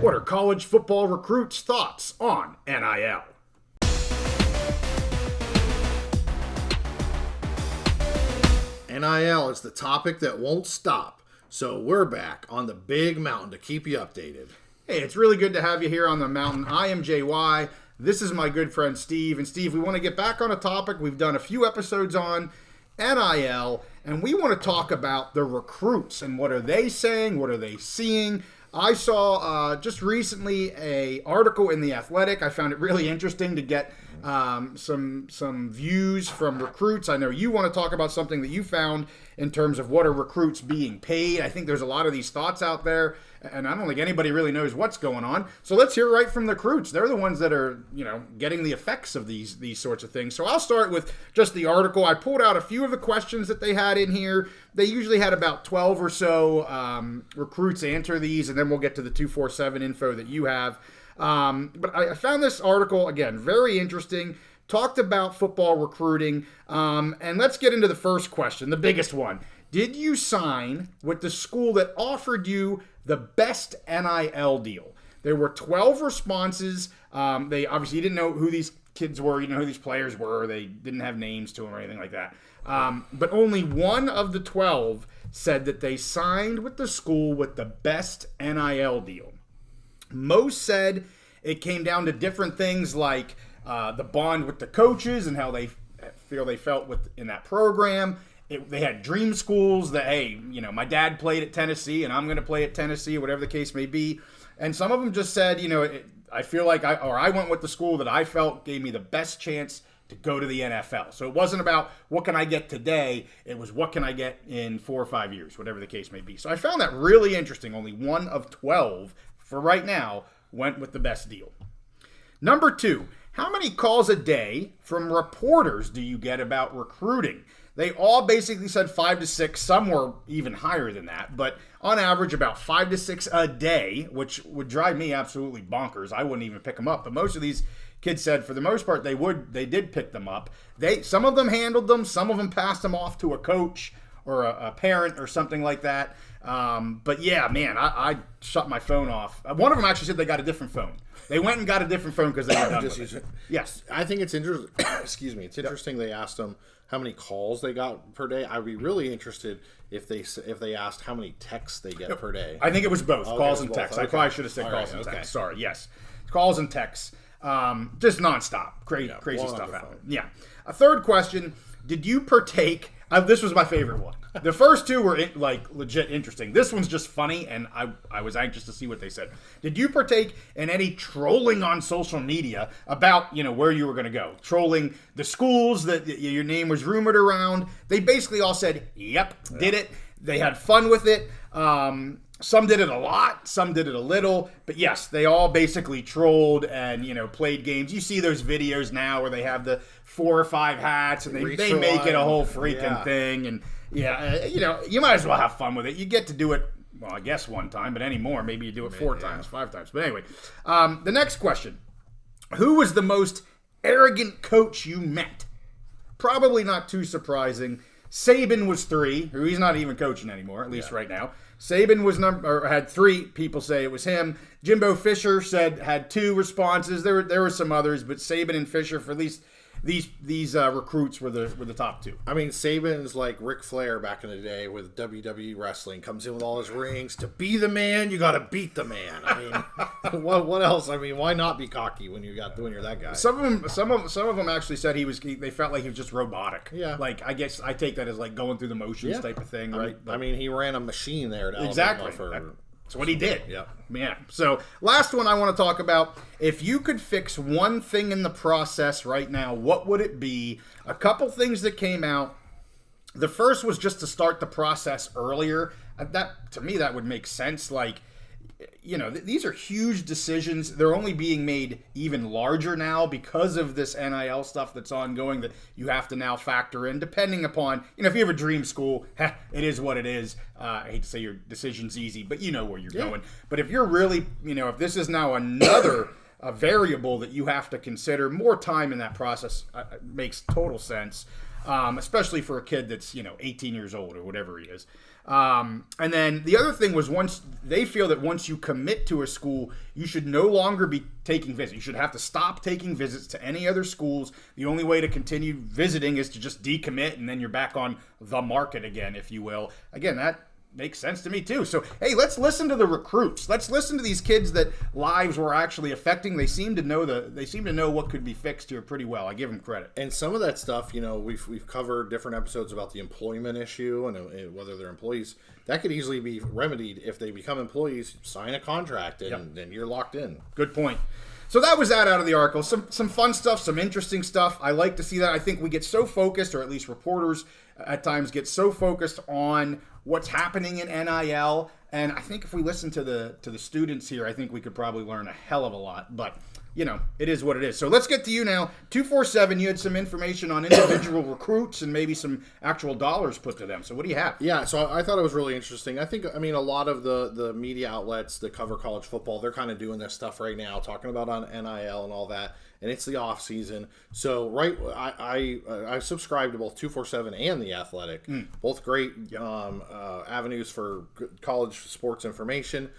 What are college football recruits' thoughts on NIL? NIL is the topic that won't stop, so we're back on the big mountain to keep you updated. Hey, it's really good to have you here on the mountain. I am JY. This is my good friend Steve. And Steve, we want to get back on a topic we've done a few episodes on, NIL, and we want to talk about the recruits and what are they saying, what are they seeing. I saw just recently a article in The Athletic. I found it really interesting to get some views from recruits. I know you want to talk about something that you found in terms of what are recruits being paid. I think there's a lot of these thoughts out there, and I don't think anybody really knows what's going on. So let's hear right from the recruits. They're the ones that are, getting the effects of these sorts of things. So I'll start with just the article. I pulled out a few of the questions that they had in here. They usually had about 12 or so recruits answer these, and then we'll get to the 247 info that you have. But I found this article, again, very interesting. Talked about football recruiting. And let's get into the first question, the biggest one. Did you sign with the school that offered you the best NIL deal? There were 12 responses. They obviously didn't know who these kids were, who these players were. They didn't have names to them or anything like that. But only one of the 12 said that they signed with the school with the best NIL deal. Most said it came down to different things like the bond with the coaches and how they feel they felt in that program. They had dream schools that, hey, my dad played at Tennessee and I'm going to play at Tennessee, whatever the case may be. And some of them just said, I feel like I went with the school that I felt gave me the best chance to go to the NFL. So it wasn't about what can I get today. It was what can I get in 4 or 5 years, whatever the case may be. So I found that really interesting. Only one of 12 for right now went with the best deal. Number 2, how many calls a day from reporters do you get about recruiting? They all basically said 5 to 6. Some were even higher than that, but on average about 5 to 6 a day, which would drive me absolutely bonkers. I wouldn't even pick them up, but most of these kids said for the most part they did pick them up. Some of them handled them, some of them passed them off to a coach or a parent or something like that. But yeah, man, I shut my phone off. One of them actually said they got a different phone. They went and got a different phone because they were done with it. Yes. I think it's interesting. Excuse me. It's interesting they asked them how many calls they got per day. I'd be really interested if they asked how many texts they get per day. I think it was both, calls and texts. Okay. I probably should have said calls and texts. Sorry, yes. Calls and texts. Just nonstop. Crazy stuff happening. Yeah. A third question, did you partake... this was my favorite one. The first two were legit interesting. This one's just funny, and I was anxious to see what they said. Did you partake in any trolling on social media about where you were going to go? Trolling the schools that your name was rumored around. They basically all said, "Yep, did it." They had fun with it. Some did it a lot, some did it a little, but yes, they all basically trolled and played games. You see those videos now where they have the 4 or 5 hats and they make it a whole freaking thing. And you might as well have fun with it. You get to do it, well, I guess one time, but anymore, maybe you do it 4 times, 5 times. But anyway, the next question: who was the most arrogant coach you met? Probably not too surprising. Saban was 3, who he's not even coaching anymore, at least right now. Saban was had 3 people say it was him. Jimbo Fisher had 2 responses. There were some others, but Saban and Fisher, for at least these recruits, were the top 2. I mean, Saban's like Ric Flair back in the day with WWE wrestling. Comes in with all his rings. To be the man, you got to beat the man. I mean, what else? I mean, why not be cocky when you're that guy? Some of them actually said they felt like he was just robotic. Yeah. Like, I guess I take that as like going through the motions type of thing, right? I mean, he ran a machine there. Exactly. That's what he did. Yeah. So last one I want to talk about. If you could fix one thing in the process right now, what would it be? A couple things that came out. The first was just to start the process earlier. That, to me, that would make sense. Like, these are huge decisions. They're only being made even larger now because of this NIL stuff that's ongoing that you have to now factor in, depending upon, if you have a dream school, it is what it is. I hate to say your decision's easy, but you know where you're going. But if you're really, if this is now another variable that you have to consider, more time in that process makes total sense, especially for a kid that's, 18 years old or whatever he is. And then the other thing was once you commit to a school, you should no longer be taking visits. You should have to stop taking visits to any other schools. The only way to continue visiting is to just decommit, and then you're back on the market again, if you will. Again, that makes sense to me too. So, hey, let's listen to the recruits. Let's listen to these kids that lives were actually affecting. They seem to know what could be fixed here pretty well. I give them credit. And some of that stuff, we've covered different episodes about the employment issue and whether they're employees. That could easily be remedied if they become employees, sign a contract, and then you're locked in. Good point. So that was that out of the article. Some fun stuff, some interesting stuff. I like to see that. I think we get so focused, or at least reporters at times get so focused on what's happening in NIL. And I think if we listen to the students here, I think we could probably learn a hell of a lot. But, it is what it is. So let's get to you now. 247, you had some information on individual recruits and maybe some actual dollars put to them. So what do you have? Yeah, so I thought it was really interesting. I mean, a lot of the media outlets that cover college football, they're kind of doing this stuff right now, talking about on NIL and all that. And it's the off season. So I subscribe to both 247 and The Athletic. Both great avenues for college sports information.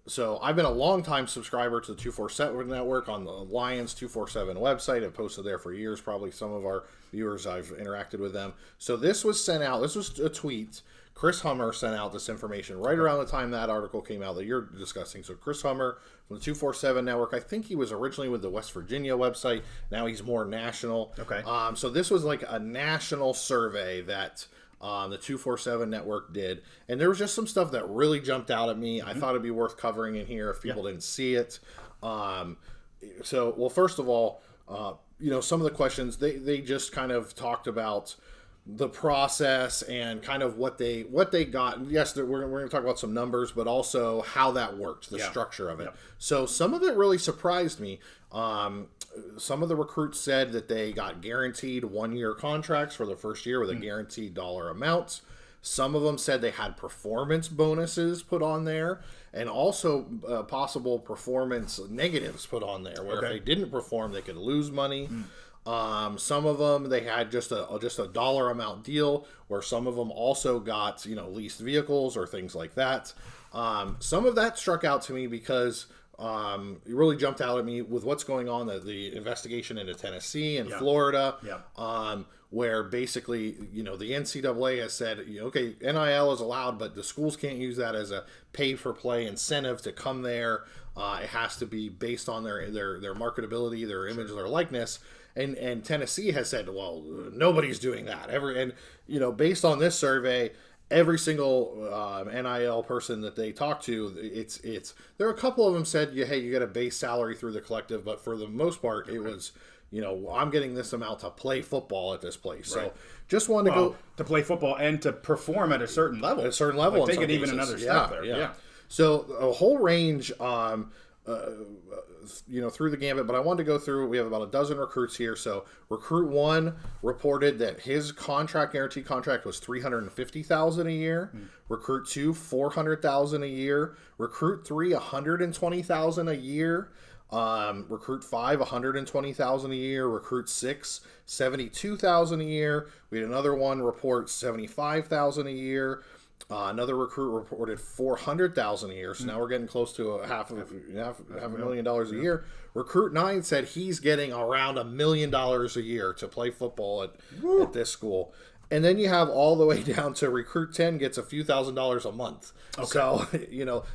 So I've been a long-time subscriber to the 247 network on the Lions 247 website. I've posted there for years. Probably some of our viewers, I've interacted with them. So this was sent out. This was a tweet. Chris Hummer sent out this information right around the time that article came out that you're discussing. So Chris Hummer from the 247 network, I think he was originally with the West Virginia website. Now he's more national. Okay. So this was like a national survey that the 247 network did. And there was just some stuff that really jumped out at me. I thought it'd be worth covering in here if people didn't see it. First of all, some of the questions, they just kind of talked about the process and kind of what they got. Yes, we're going to talk about some numbers, but also how that worked, the structure of it. So some of it really surprised me. Some of the recruits said that they got guaranteed 1-year contracts for the first year with a guaranteed dollar amount. Some of them said they had performance bonuses put on there, and also possible performance negatives put on there, where if they didn't perform, they could lose money. Some of them, they had just a dollar amount deal, where some of them also got, leased vehicles or things like that. Some of that struck out to me because it really jumped out at me with what's going on, the investigation into Tennessee and Florida, where basically, the NCAA has said, okay, NIL is allowed, but the schools can't use that as a pay-for-play incentive to come there. It has to be based on their marketability, their image, their likeness. And Tennessee has said, well, nobody's doing that. Based on this survey, every single NIL person that they talk to, there are a couple of them said, hey, you get a base salary through the collective, but for the most part, it was, I'm getting this amount to play football at this place. Right. So just wanted to go to play football and to perform at a certain level. At a certain level, like take it even another step there. Yeah. So a whole range. Through the gambit, but I wanted to go through. We have about a dozen recruits here. So recruit 1 reported that his guaranteed contract was $350,000 a year. Recruit 2, $400,000 a year. Recruit 3, $120,000 a year. Recruit 5, $120,000 a year. Recruit 6, $72,000 a year. We had another one report $75,000 a year. Another recruit reported $400,000 a year, so now we're getting close to half a $1 million a year. Recruit 9 said he's getting around $1 million a year to play football at this school. And then you have all the way down to recruit 10 gets a few $1,000s a month. Okay. So,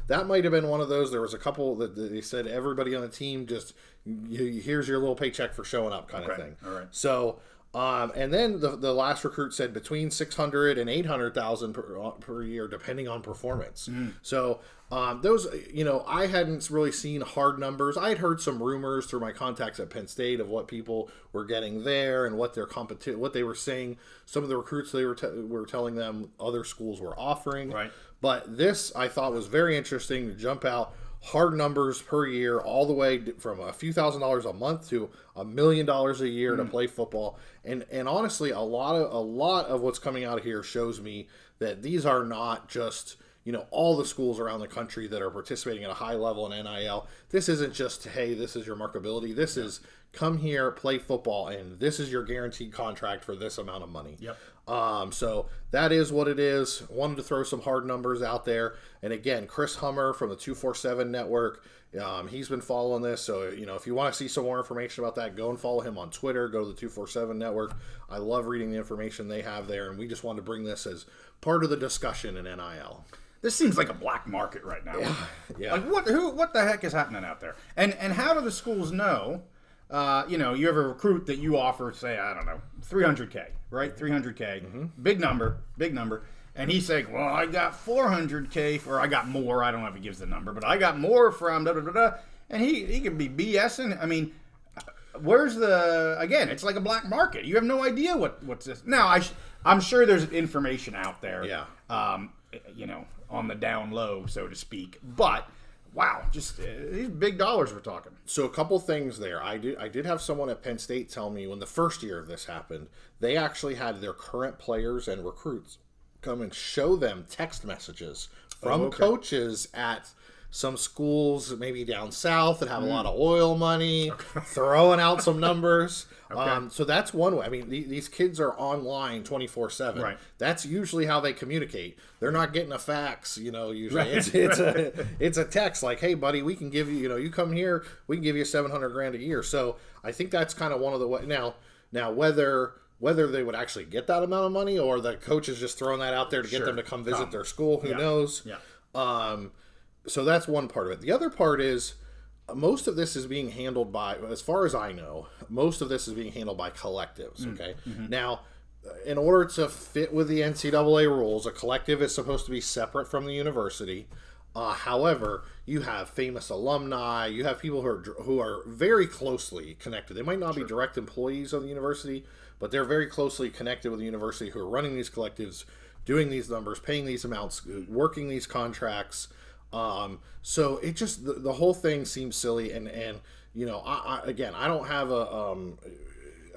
that might have been one of those. There was a couple that they said everybody on the team just, here's your little paycheck for showing up kind of thing. All right. So, and then the last recruit said between $600,000 and $800,000 per year, depending on performance. So those, I hadn't really seen hard numbers. I had heard some rumors through my contacts at Penn State of what people were getting there and what their what they were saying. Some of the recruits they were telling them other schools were offering. Right. But this I thought was very interesting to jump out. Hard numbers per year, all the way from a few $1,000s a month to $1 million a year to play football. And honestly, a lot of what's coming out of here shows me that these are not just all the schools around the country that are participating at a high level in NIL. This isn't just, hey, this is your marketability. This is come here, play football, and this is your guaranteed contract for this amount of money. Yep. So that is what it is. Wanted to throw some hard numbers out there. And again, Chris Hummer from the 247 Network, he's been following this. So, if you want to see some more information about that, go and follow him on Twitter. Go to the 247 Network. I love reading the information they have there. And we just wanted to bring this as part of the discussion in NIL. This seems like a black market right now. Yeah. Like what the heck is happening out there? And how do the schools know? You have a recruit that you offer, say, I don't know, $300K, right? $300K, Mm-hmm. big number. And he's saying, well, I got $400K, or I got more. I don't know if he gives the number, but I got more from da da da da. And he can be BSing. I mean, where's again, it's like a black market. You have no idea what's this. Now, I'm sure there's information out there. Yeah. On the down low, so to speak. But wow, just these big dollars we're talking. So a couple things there. I did have someone at Penn State tell me when the first year of this happened, they actually had their current players and recruits come and show them text messages from coaches at some schools maybe down south that have a lot of oil money, throwing out some numbers. So that's one way. I mean, these kids are online 24/7. Right. That's usually how they communicate. They're not getting a fax, usually. Right. It's a text like, hey, buddy, we can give you, you come here, we can give you $700,000 a year. So I think that's kind of one of the now whether they would actually get that amount of money or the coach is just throwing that out there to get them to come visit their school, who knows? Yeah. So that's one part of it. The other part is most of this is being handled by, as far as I know, most of this is being handled by collectives, okay? Mm-hmm. Now, in order to fit with the NCAA rules, a collective is supposed to be separate from the university. However, you have famous alumni, you have people who are very closely connected. They might not be direct employees of the university, but they're very closely connected with the university who are running these collectives, doing these numbers, paying these amounts, working these contracts. So it just the whole thing seems silly, and I don't have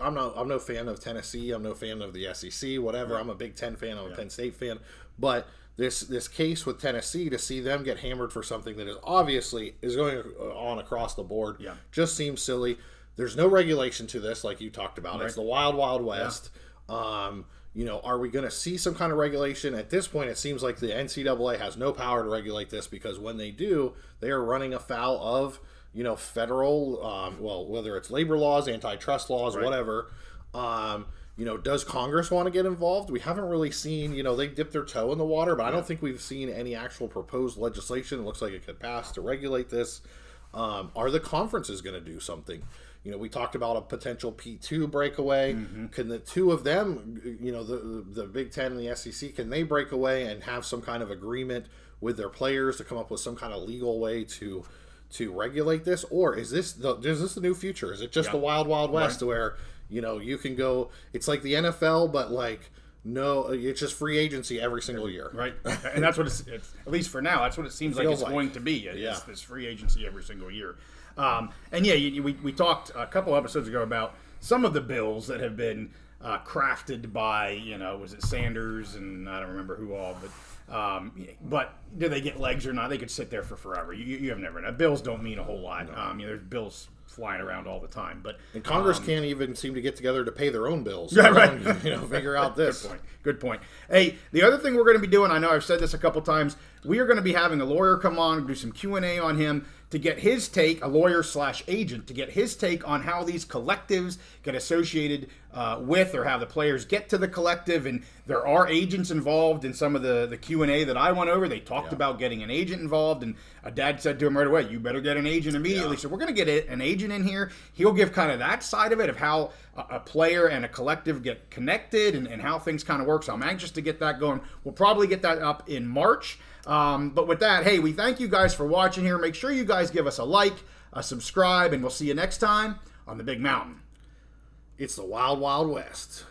I'm no fan of Tennessee. I'm no fan of the SEC. Whatever. Right. I'm a Big Ten fan. I'm a Penn State fan. But this case with Tennessee, to see them get hammered for something that is obviously going on across the board, just seems silly. There's no regulation to this, like you talked about. Right. It's the wild, wild west. Yeah. Are we going to see some kind of regulation? At this point, it seems like the NCAA has no power to regulate this, because when they do, they are running afoul of, federal, whether it's labor laws, antitrust laws, whatever. Does Congress want to get involved? We haven't really seen, they dip their toe in the water, but I don't think we've seen any actual proposed legislation. It looks like it could pass to regulate this. Are the conferences going to do something? We talked about a potential P2 breakaway. Mm-hmm. Can the two of them, the Big Ten and the SEC, can they break away and have some kind of agreement with their players to come up with some kind of legal way to regulate this? Or is this the new future? Is it just the wild, wild west where, you can go, it's like the NFL, but no, it's just free agency every single year. Right. And that's what it's at least for now, that's what it seems like it's going to be. It's this free agency every single year. We talked a couple episodes ago about some of the bills that have been crafted by, was it Sanders and I don't remember who all, but do they get legs or not? They could sit there for forever. You have never known. Bills don't mean a whole lot. No. There's bills flying around all the time, and Congress can't even seem to get together to pay their own bills. Yeah, right. Figure out this. Good point. Hey, the other thing we're going to be doing, I know I've said this a couple times, we are going to be having a lawyer come on, do some Q&A on him to get his take, a lawyer/agent, to get his take on how these collectives get associated with, or how the players get to the collective. And there are agents involved in some of the Q&A that I went over. They talked about getting an agent involved, and a dad said to him right away, you better get an agent immediately. So we're going to get an agent in here. He'll give kind of that side of it, of how a player and a collective get connected and how things kind of work. So I'm anxious to get that going. We'll probably get that up in March. But with that, hey, we thank you guys for watching here. Make sure you guys give us a like, a subscribe, and we'll see you next time on the Big Mountain. It's the Wild Wild West.